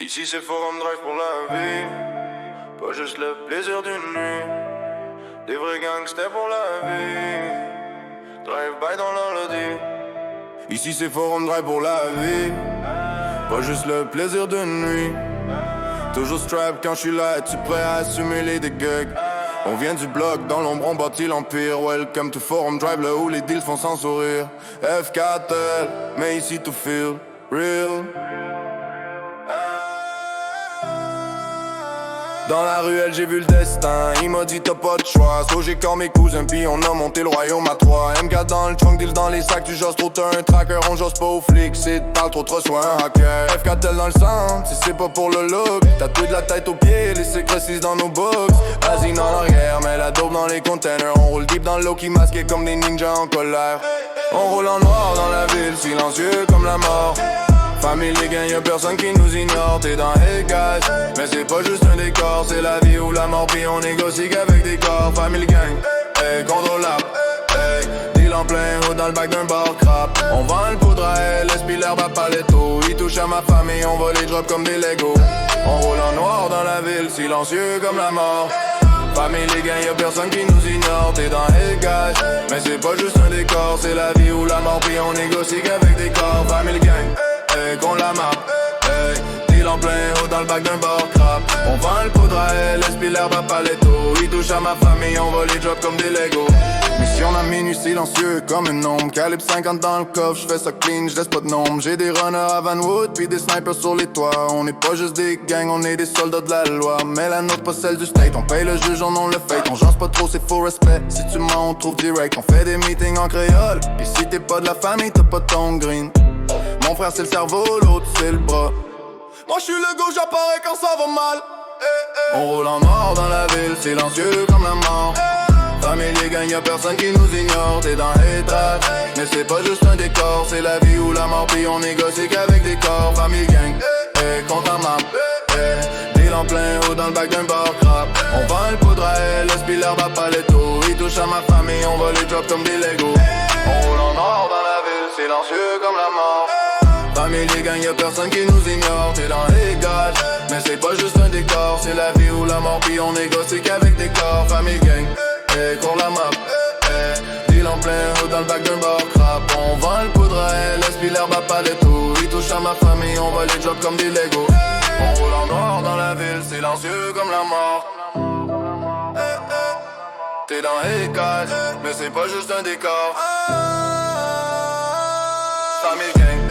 Ici c'est Forum Drive pour la vie, pas juste le plaisir d'une nuit. Des vrais gangsters pour la vie, drive-by dans l'holiday. Ici c'est Forum Drive pour la vie, pas juste le plaisir d'une nuit. Toujours strap quand je suis là, es-tu prêt à assumer les dégâts? On vient du bloc, dans l'ombre on bâtit l'empire. Welcome to Forum Drive, là où les deals font sans sourire. F4L, mais ici tout feel real. Dans la ruelle j'ai vu le destin, il m'a dit t'as pas de choix. So j'ai comme mes cousins pis on a monté le royaume à 3. M4 dans le trunk, deal dans les sacs, tu joses trop t'as un tracker. On jose pas aux flics, c'est parle trop sois un hacker. F4L dans le sang, si c'est pas pour le look. Tatoué de la tête aux pieds, les secrets 6 dans nos books. Vas-y dans l'arrière, mais la dope dans les containers. On roule deep dans l'eau qui masqué comme des ninjas en colère. On roule en noir dans la ville, silencieux comme la mort. Famille les gains, y'a personne qui nous ignore. T'es dans Hey Guys, mais c'est pas juste un décor. C'est la vie ou la mort, pis on négocie qu'avec des corps. Famille gang, hey, contrôlable, hey. Deal en plein haut dans le bac d'un bar crap. On vend le poudre à elle, esprit l'herbe à paletto. Il touche à ma famille, on va les drop comme des Legos. On roule en noir dans la ville, silencieux comme la mort. Famille les gains, y'a personne qui nous ignore. T'es dans Hey Guys, mais c'est pas juste un décor. C'est la vie ou la mort, pis on négocie qu'avec des corps. Famille gang, qu'on la map, hey. Deal en plein haut dans le bac d'un bar crap. On vend le poudre à elle, esprit l'herbe à paletto. Il touche à ma famille, on va les drop comme des Legos. Mission à minuit silencieux comme une ombre. Calibre 50 dans le coffre, j'fais ça clean, j'laisse pas de nombre. J'ai des runners à Van Wood, puis des snipers sur les toits. On n'est pas juste des gangs, on est des soldats de la loi. Mais la nôtre pas celle du state, on paye le juge, on le fait. On jase pas trop, c'est faux respect. Si tu mens, on trouve direct. On fait des meetings en créole, pis si t'es pas de la famille, t'as pas ton green. Mon frère c'est le cerveau, l'autre c'est le bras. Moi j'suis le gauche, j'apparais quand ça va mal. On roule en noir dans la ville, silencieux comme la mort. Famille les gangs, y'a personne qui nous ignore. T'es dans Hétat, mais c'est pas juste un décor. C'est la vie ou la mort, pis on négocie qu'avec des corps. Famille gang, compte en map, deal en plein haut dans le bac d'un bar crap. On vend le poudre à elle, esprit l'herbe à paletto. Il touche à ma famille, on va les drop comme des Legos. On roule en noir dans la ville, silencieux comme la mort. Famille les gangs, y'a personne qui nous ignore. T'es dans les gars, mais c'est pas juste un décor. C'est la vie ou la mort, pis on négocie qu'avec des corps. Famille gang, qu'on la map, deal en plein haut dans le bac d'un bar crap. On vend le poudre à elle, esprit l'herbe à paletto. Il touche à ma famille, on va les drop comme des Legos. On roule en noir dans la ville, silencieux comme la mort. T'es dans les gars, mais c'est pas juste un décor. Famille gang,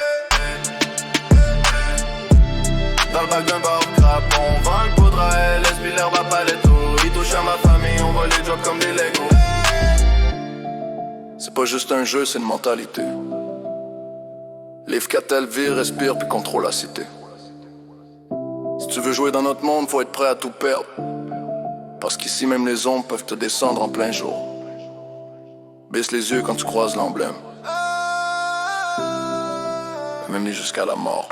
dans le bac d'un bar crap. On vend le poudre à elle, esprit l'herbe à paletto. Il touche à ma famille, on va les drop comme des Legos. C'est pas juste un jeu, c'est une mentalité. Livre 4L, vie, respire puis contrôle la cité. Si tu veux jouer dans notre monde, faut être prêt à tout perdre. Parce qu'ici même les ombres peuvent te descendre en plein jour. Baisse les yeux quand tu croises l'emblème. Même jusqu'à la mort.